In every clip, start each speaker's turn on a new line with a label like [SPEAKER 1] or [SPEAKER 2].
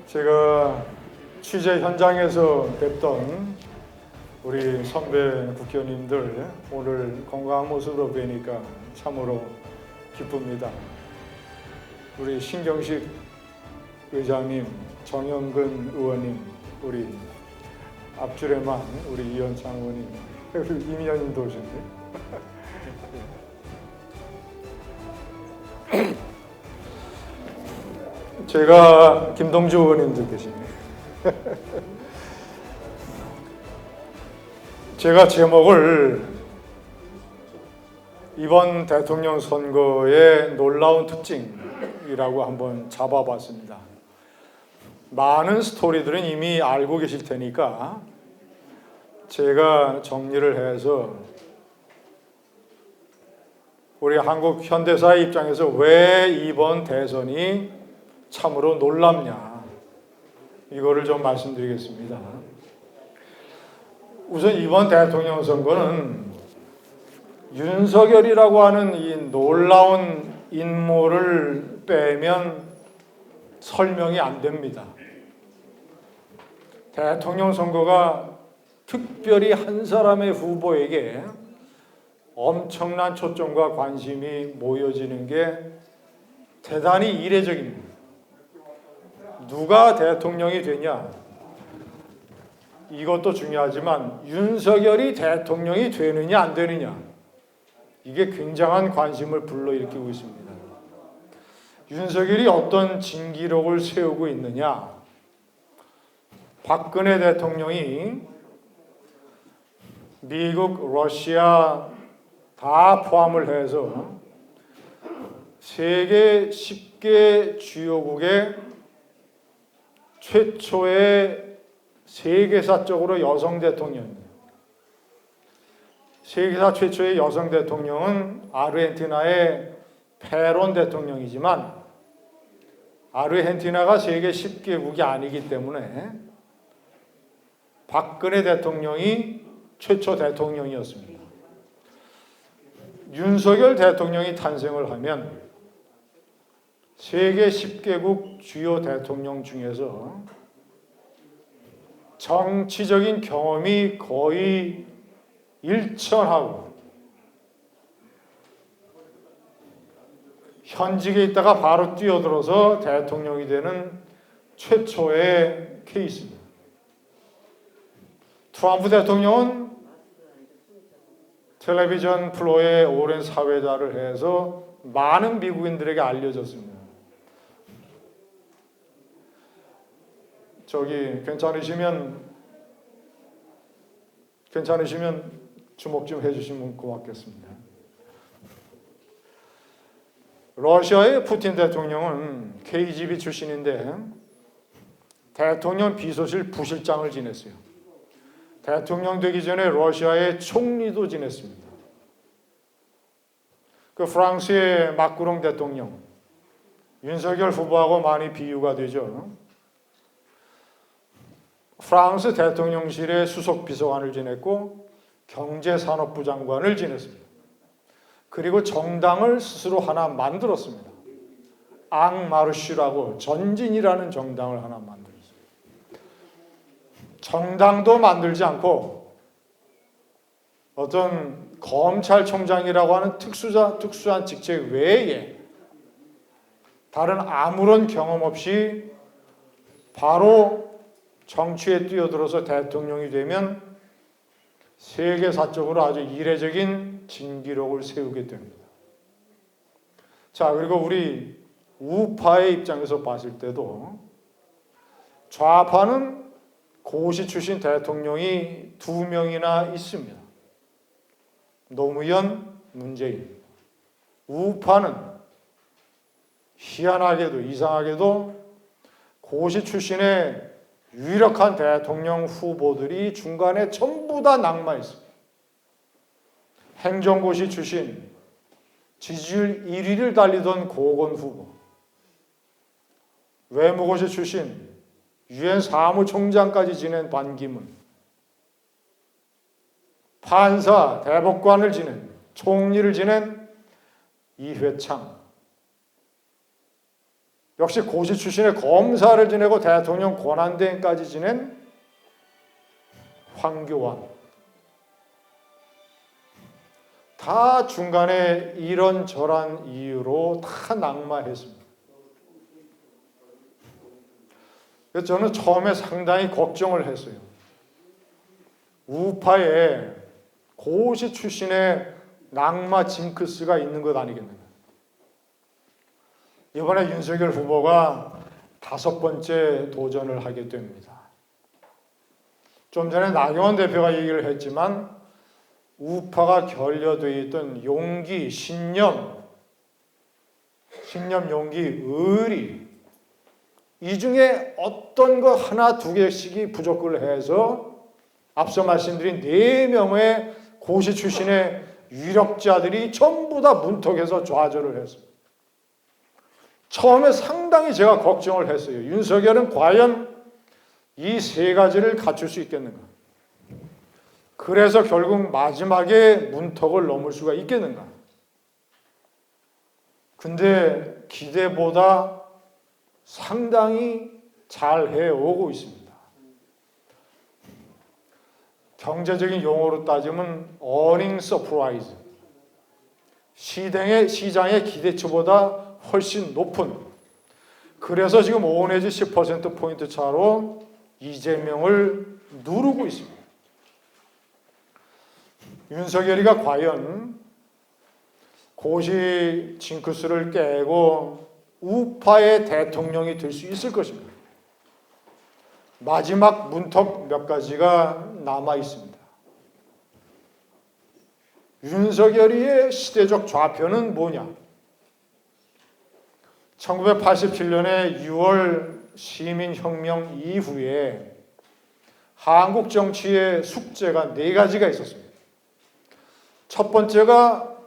[SPEAKER 1] 제가 취재 현장에서 뵙던 우리 선배 국회의원님들 오늘 건강한 모습으로 뵈니까 참으로 기쁩니다. 우리 신경식 의장님, 정영근 의원님, 우리 앞줄에만 우리 이현창 의원님, 이민현님도 오셨네. 제가 김동주 의원님도 계시네. 제가 제목을 이번 대통령 선거의 놀라운 특징이라고 한번 잡아봤습니다. 많은 스토리들은 이미 알고 계실 테니까 제가 정리를 해서 우리 한국 현대사의 입장에서 왜 이번 대선이 참으로 놀랍냐, 이거를 좀 말씀드리겠습니다. 우선 이번 대통령 선거는 윤석열이라고 하는 이 놀라운 인물을 빼면 설명이 안 됩니다. 대통령 선거가 특별히 한 사람의 후보에게 엄청난 초점과 관심이 모여지는 게 대단히 이례적입니다. 누가 대통령이 되냐, 이것도 중요하지만 윤석열이 대통령이 되느냐 안 되느냐, 이게 굉장한 관심을 불러일으키고 있습니다. 윤석열이 어떤 진기록을 세우고 있느냐, 박근혜 대통령이 미국, 러시아 다 포함을 해서 세계 10개 주요국의 최초의 세계사적으로 여성 대통령입니다. 세계사 최초의 여성 대통령은 아르헨티나의 페론 대통령이지만 아르헨티나가 세계 10개국이 아니기 때문에 박근혜 대통령이 최초 대통령이었습니다. 윤석열 대통령이 탄생을 하면 세계 10개국 주요 대통령 중에서 정치적인 경험이 거의 일천하고 현직에 있다가 바로 뛰어들어서 대통령이 되는 최초의 케이스입니다. 트럼프 대통령은 텔레비전 프로에 오랜 사회자를 해서 많은 미국인들에게 알려졌습니다. 저기 괜찮으시면 주목 좀 해주시면 고맙겠습니다. 러시아의 푸틴 대통령은 KGB 출신인데 대통령 비서실 부실장을 지냈어요. 대통령 되기 전에 러시아의 총리도 지냈습니다. 그 프랑스의 마크롱 대통령, 윤석열 후보하고 많이 비유가 되죠. 프랑스 대통령실의 수석 비서관을 지냈고 경제산업부 장관을 지냈습니다. 그리고 정당을 스스로 하나 만들었습니다. 앙마르슈라고 전진이라는 정당을 하나 만들었습니다. 정당도 만들지 않고 어떤 검찰총장이라고 하는 특수한 직책 외에 다른 아무런 경험 없이 바로 정치에 뛰어들어서 대통령이 되면 세계사적으로 아주 이례적인 진기록을 세우게 됩니다. 자, 그리고 우리 우파의 입장에서 봤을 때도 좌파는 고시 출신 대통령이 2명이나 있습니다. 노무현, 문재인. 우파는 희한하게도 이상하게도 고시 출신의 유력한 대통령 후보들이 중간에 전부 다 낙마했습니다. 행정고시 출신, 지지율 1위를 달리던 고건 후보, 외무고시 출신, 유엔 사무총장까지 지낸 반기문, 판사, 대법관을 지낸, 총리를 지낸 이회창, 역시 고시 출신의 검사를 지내고 대통령 권한대행까지 지낸 황교안. 다 중간에 이런저런 이유로 다 낙마했습니다. 그래서 저는 처음에 상당히 걱정을 했어요. 우파에 고시 출신의 낙마 징크스가 있는 것 아니겠는가. 이번에 윤석열 후보가 5번째 도전을 하게 됩니다. 좀 전에 나경원 대표가 얘기를 했지만 우파가 결여되어 있던 용기, 신념, 용기, 의리, 이 중에 어떤 거 하나 두 개씩이 부족을 해서 앞서 말씀드린 4명의 고시 출신의 유력자들이 전부 다 문턱에서 좌절을 했습니다. 처음에 상당히 제가 걱정을 했어요. 윤석열은 과연 이 3가지를 갖출 수 있겠는가? 그래서 결국 마지막에 문턱을 넘을 수가 있겠는가? 근데 기대보다 상당히 잘 해오고 있습니다. 경제적인 용어로 따지면 earning surprise. 시장의 기대치보다 훨씬 높은, 그래서 지금 5 내지 10%포인트 차로 이재명을 누르고 있습니다. 윤석열이가 과연 고시 징크스를 깨고 우파의 대통령이 될 수 있을 것입니다. 마지막 문턱 몇 가지가 남아 있습니다. 윤석열이의 시대적 좌표는 뭐냐? 1987년에 6월 시민혁명 이후에 한국 정치의 숙제가 4가지가 있었습니다. 첫 번째가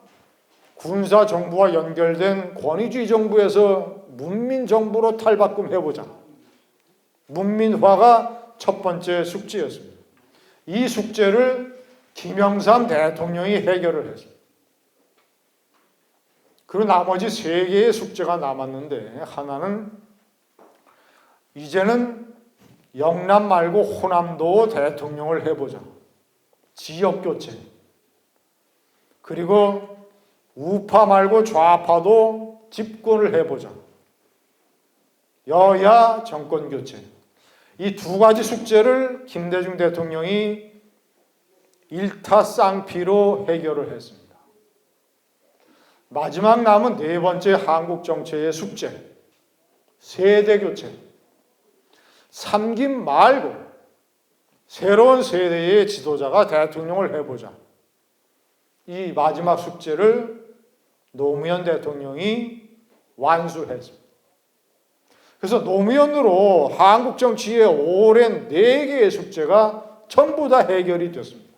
[SPEAKER 1] 군사정부와 연결된 권위주의 정부에서 문민정부로 탈바꿈해보자. 문민화가 첫 번째 숙제였습니다. 이 숙제를 김영삼 대통령이 해결을 했습니다. 그리고 나머지 3개의 숙제가 남았는데, 하나는 이제는 영남 말고 호남도 대통령을 해보자. 지역교체. 그리고 우파 말고 좌파도 집권을 해보자. 여야 정권교체. 이 2가지 숙제를 김대중 대통령이 일타쌍피로 해결을 했습니다. 마지막 남은 4번째 한국 정치의 숙제, 세대교체. 3김 말고 새로운 세대의 지도자가 대통령을 해보자. 이 마지막 숙제를 노무현 대통령이 완수했습니다. 그래서 노무현으로 한국 정치의 오랜 4개의 숙제가 전부 다 해결이 됐습니다.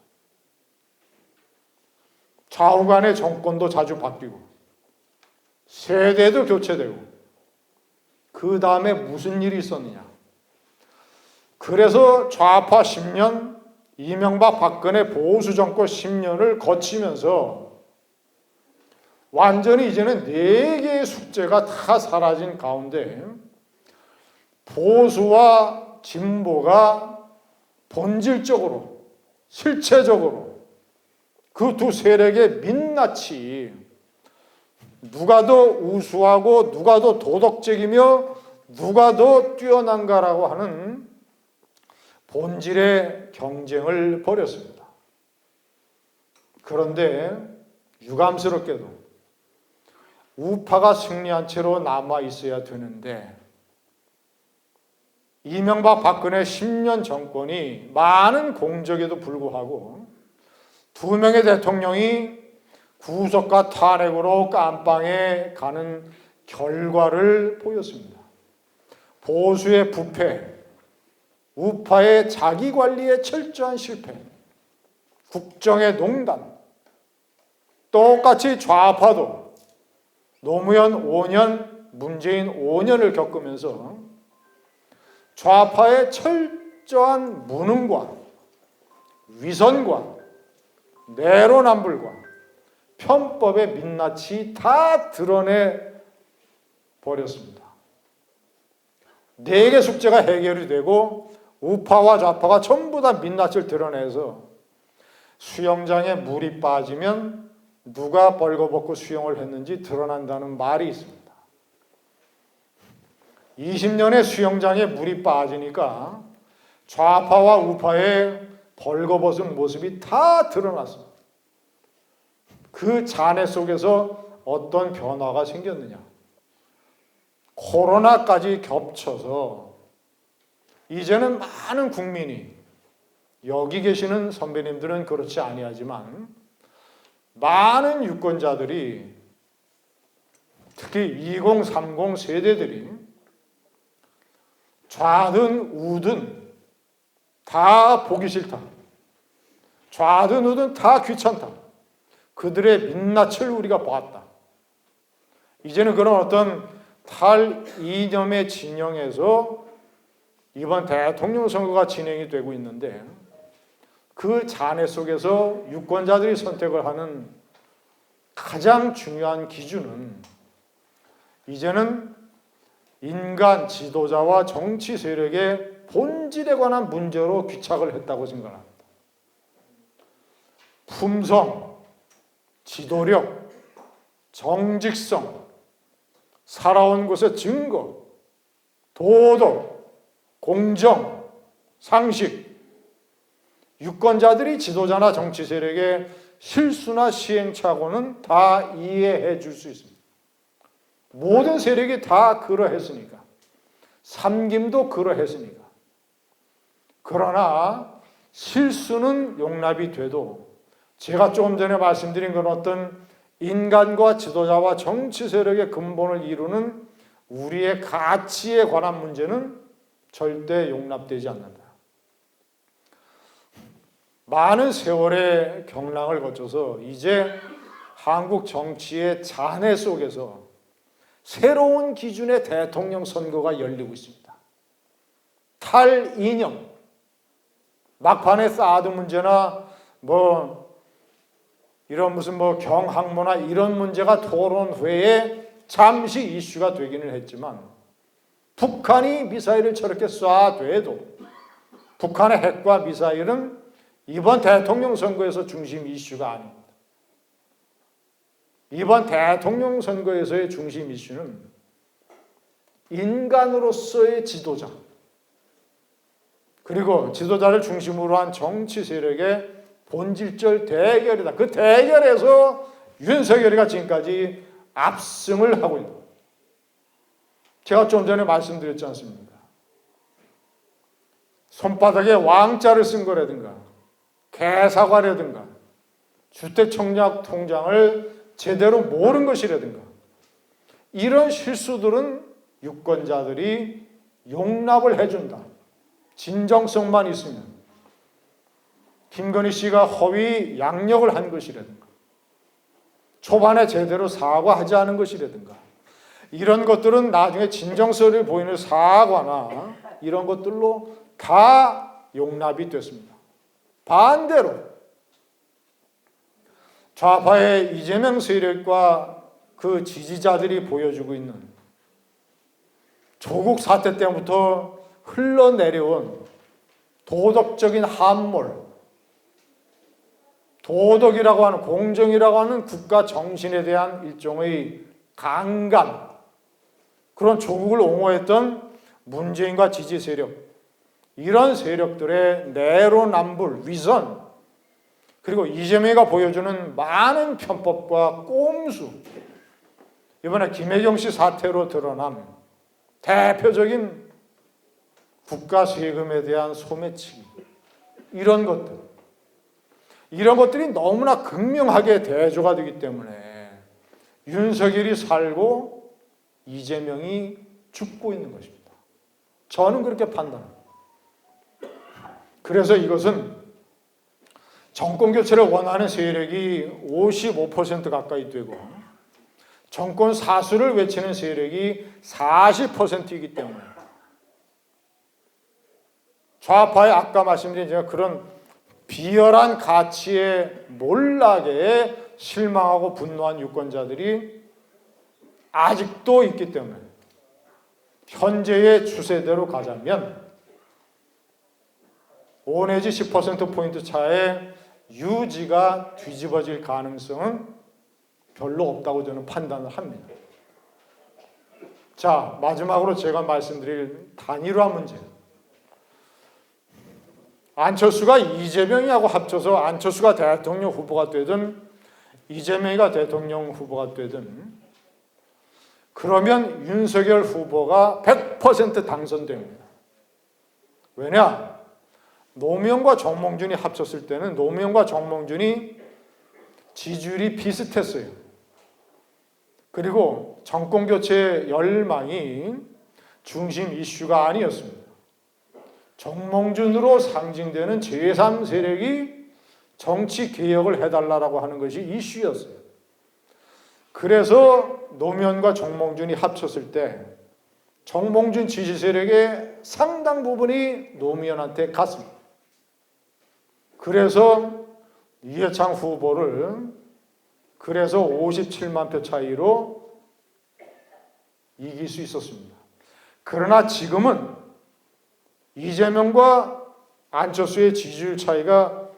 [SPEAKER 1] 좌우 간의 정권도 자주 바뀌고 세대도 교체되고, 그 다음에 무슨 일이 있었느냐? 그래서 좌파 10년, 이명박 박근혜 보수 정권 10년을 거치면서 완전히 이제는 4개의 숙제가 다 사라진 가운데 보수와 진보가 본질적으로, 실체적으로 그 두 세력의 민낯이 누가 더 우수하고 누가 더 도덕적이며 누가 더 뛰어난가라고 하는 본질의 경쟁을 벌였습니다. 그런데 유감스럽게도 우파가 승리한 채로 남아 있어야 되는데, 이명박 박근혜 10년 정권이 많은 공적에도 불구하고 2명의 대통령이 구속과 탄핵으로 깜빵에 가는 결과를 보였습니다. 보수의 부패, 우파의 자기관리의 철저한 실패, 국정의 농단, 똑같이 좌파도 노무현 5년, 문재인 5년을 겪으면서 좌파의 철저한 무능과 위선과 내로남불과 편법의 민낯이 다 드러내 버렸습니다. 네 개 숙제가 해결이 되고 우파와 좌파가 전부 다 민낯을 드러내서 수영장에 물이 빠지면 누가 벌거벗고 수영을 했는지 드러난다는 말이 있습니다. 20년의 수영장에 물이 빠지니까 좌파와 우파의 벌거벗은 모습이 다 드러났습니다. 그 잔해 속에서 어떤 변화가 생겼느냐? 코로나까지 겹쳐서 이제는 많은 국민이, 여기 계시는 선배님들은 그렇지 아니하지만 많은 유권자들이, 특히 2030 세대들이 좌든 우든 다 보기 싫다, 좌든 우든 다 귀찮다, 그들의 민낯을 우리가 봤다. 이제는 그런 어떤 탈이념의 진영에서 이번 대통령 선거가 진행이 되고 있는데, 그 잔해 속에서 유권자들이 선택을 하는 가장 중요한 기준은 이제는 인간 지도자와 정치 세력의 본질에 관한 문제로 귀착을 했다고 생각합니다. 품성, 지도력, 정직성, 살아온 곳의 증거, 도덕, 공정, 상식, 유권자들이 지도자나 정치 세력의 실수나 시행착오는 다 이해해 줄 수 있습니다. 모든 세력이 다 그러했으니까, 삼김도 그러했으니까. 그러나 실수는 용납이 돼도 제가 조금 전에 말씀드린 그런 어떤 인간과 지도자와 정치 세력의 근본을 이루는 우리의 가치에 관한 문제는 절대 용납되지 않는다. 많은 세월의 경랑을 거쳐서 이제 한국 정치의 잔해 속에서 새로운 기준의 대통령 선거가 열리고 있습니다. 탈이념, 막판에 사드 문제나 이런 무슨 경항모나 이런 문제가 토론회에 잠시 이슈가 되기는 했지만, 북한이 미사일을 저렇게 쏴대도 북한의 핵과 미사일은 이번 대통령 선거에서 중심 이슈가 아닙니다. 이번 대통령 선거에서의 중심 이슈는 인간으로서의 지도자, 그리고 지도자를 중심으로 한 정치 세력의 본질적 대결이다. 그 대결에서 윤석열이가 지금까지 압승을 하고 있다. 제가 좀 전에 말씀드렸지 않습니까? 손바닥에 왕자를 쓴 거라든가 개사과라든가 주택청약 통장을 제대로 모른 것이라든가, 이런 실수들은 유권자들이 용납을 해준다. 진정성만 있으면. 김건희 씨가 허위 양력을 한 것이라든가, 초반에 제대로 사과하지 않은 것이라든가, 이런 것들은 나중에 진정성을 보이는 사과나 이런 것들로 다 용납이 됐습니다. 반대로 좌파의 이재명 세력과 그 지지자들이 보여주고 있는 조국 사태 때부터 흘러내려온 도덕적인 함몰, 도덕이라고 하는, 공정이라고 하는 국가 정신에 대한 일종의 강간, 그런 조국을 옹호했던 문재인과 지지 세력, 이런 세력들의 내로남불, 위선, 그리고 이재명이가 보여주는 많은 편법과 꼼수, 이번에 김혜경 씨 사태로 드러난 대표적인 국가 세금에 대한 소매치기, 이런 것들이 너무나 극명하게 대조가 되기 때문에 윤석열이 살고 이재명이 죽고 있는 것입니다. 저는 그렇게 판단합니다. 그래서 이것은 정권 교체를 원하는 세력이 55% 가까이 되고 정권 사수를 외치는 세력이 40%이기 때문에 좌파의 아까 말씀드린 제가 그런 비열한 가치의 몰락에 실망하고 분노한 유권자들이 아직도 있기 때문에 현재의 추세대로 가자면 5 내지 10%포인트 차의 유지가 뒤집어질 가능성은 별로 없다고 저는 판단을 합니다. 자, 마지막으로 제가 말씀드릴 단일화 문제. 안철수가 이재명이하고 합쳐서 안철수가 대통령 후보가 되든 이재명이가 대통령 후보가 되든 그러면 윤석열 후보가 100% 당선됩니다. 왜냐? 노무현과 정몽준이 합쳤을 때는 노무현과 정몽준이 지지율이 비슷했어요. 그리고 정권교체 열망이 중심 이슈가 아니었습니다. 정몽준으로 상징되는 제3세력이 정치개혁을 해달라고 하는 것이 이슈였어요. 그래서 노무현과 정몽준이 합쳤을 때 정몽준 지지세력의 상당 부분이 노무현한테 갔습니다. 그래서 이해창 후보를 57만 표 차이로 이길 수 있었습니다. 그러나 지금은 이재명과 안철수의 지지율 차이가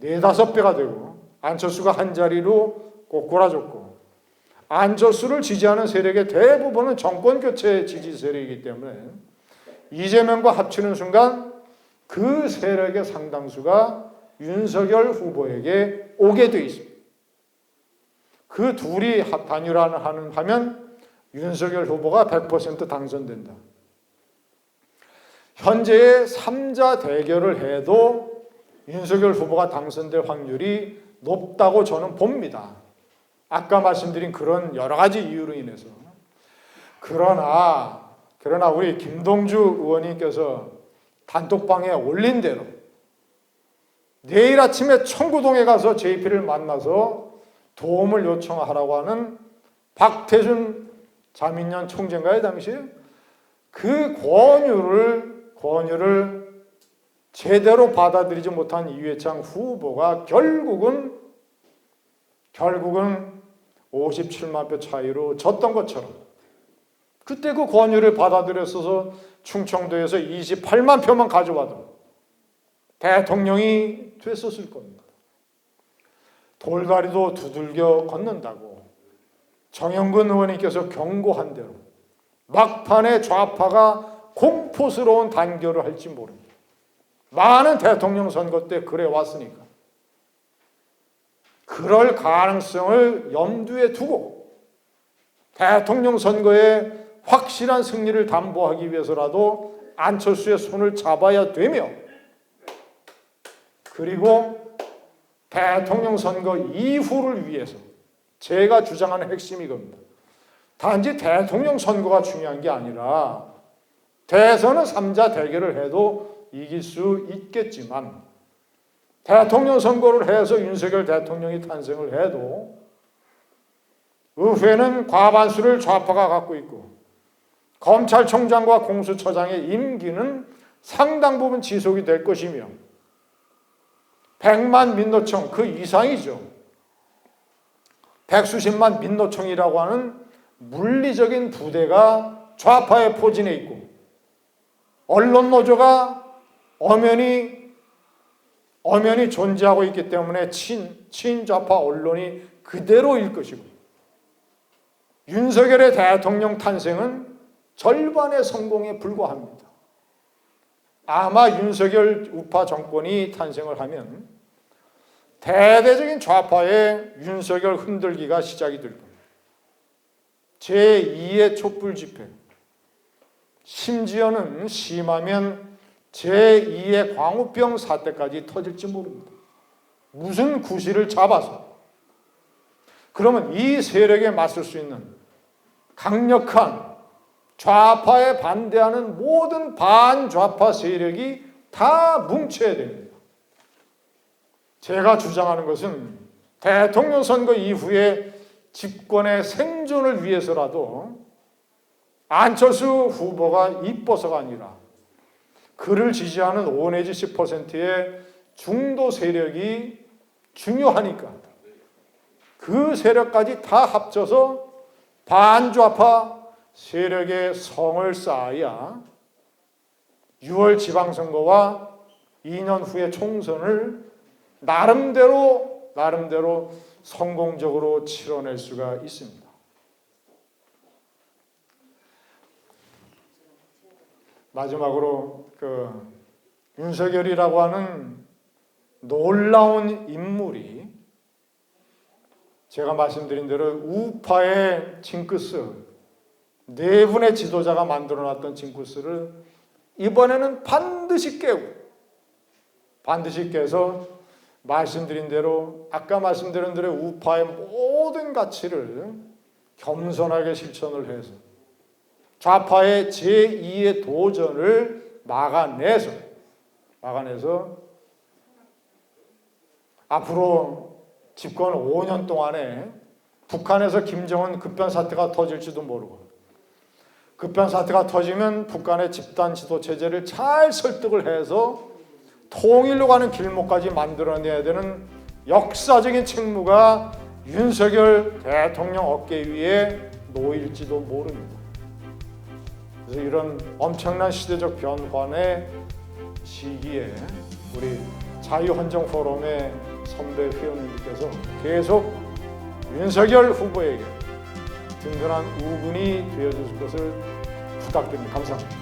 [SPEAKER 1] 4-5배가 되고 안철수가 한 자리로 꼬꾸라졌고 안철수를 지지하는 세력의 대부분은 정권교체 지지 세력이기 때문에 이재명과 합치는 순간 그 세력의 상당수가 윤석열 후보에게 오게 돼 있습니다. 그 둘이 단일화를 하면 윤석열 후보가 100% 당선된다. 현재의 3자 대결을 해도 윤석열 후보가 당선될 확률이 높다고 저는 봅니다. 아까 말씀드린 그런 여러 가지 이유로 인해서. 그러나 우리 김동주 의원님께서 단톡방에 올린 대로 내일 아침에 청구동에 가서 JP를 만나서 도움을 요청하라고 하는 박태준 자민련 총재인가요, 당시에? 그 권유를 제대로 받아들이지 못한 이회창 후보가 결국은 57만 표 차이로 졌던 것처럼 그때 그 권유를 받아들였어서 충청도에서 28만 표만 가져와도 대통령이 됐었을 겁니다. 돌다리도 두들겨 걷는다고 정영근 의원님께서 경고한 대로 막판에 좌파가 공포스러운 단결을 할지 모릅니다. 많은 대통령 선거 때 그래 왔으니까. 그럴 가능성을 염두에 두고 대통령 선거에 확실한 승리를 담보하기 위해서라도 안철수의 손을 잡아야 되며 그리고 대통령 선거 이후를 위해서 제가 주장하는 핵심이 이겁니다. 단지 대통령 선거가 중요한 게 아니라 대선은 3자 대결을 해도 이길 수 있겠지만 대통령 선거를 해서 윤석열 대통령이 탄생을 해도 의회는 과반수를 좌파가 갖고 있고 검찰총장과 공수처장의 임기는 상당 부분 지속이 될 것이며 100만 민노총 그 이상이죠. 100수십만 민노총이라고 하는 물리적인 부대가 좌파에 포진해 있고 언론노조가 엄연히 존재하고 있기 때문에 친좌파 언론이 그대로일 것이고 윤석열의 대통령 탄생은 절반의 성공에 불과합니다. 아마 윤석열 우파 정권이 탄생을 하면 대대적인 좌파의 윤석열 흔들기가 시작이 될 겁니다. 제2의 촛불 집회, 심지어는 심하면 제2의 광우병 사태까지 터질지 모릅니다. 무슨 구실을 잡아서. 그러면 이 세력에 맞설 수 있는 강력한 좌파에 반대하는 모든 반좌파 세력이 다 뭉쳐야 됩니다. 제가 주장하는 것은 대통령 선거 이후에 집권의 생존을 위해서라도 안철수 후보가 이뻐서가 아니라 그를 지지하는 5 내지 10%의 중도 세력이 중요하니까 그 세력까지 다 합쳐서 반좌파 세력의 성을 쌓아야 6월 지방선거와 2년 후의 총선을 나름대로 성공적으로 치러낼 수가 있습니다. 마지막으로 윤석열이라고 하는 놀라운 인물이 제가 말씀드린 대로 우파의 징크스, 네 분의 지도자가 만들어놨던 징크스를 이번에는 반드시 깨서 말씀드린 대로 아까 말씀드린 대로 우파의 모든 가치를 겸손하게 실천을 해서 좌파의 제2의 도전을 막아내서 앞으로 집권 5년 동안에 북한에서 김정은 급변 사태가 터질지도 모르고 급변 사태가 터지면 북한의 집단 지도 체제를 잘 설득을 해서 통일로 가는 길목까지 만들어내야 되는 역사적인 책무가 윤석열 대통령 어깨 위에 놓일지도 모릅니다. 그래서 이런 엄청난 시대적 변환의 시기에 우리 자유헌정포럼의 선배 회원님께서 계속 윤석열 후보에게 든든한 우군이 되어줄 것을 부탁드립니다. 감사합니다.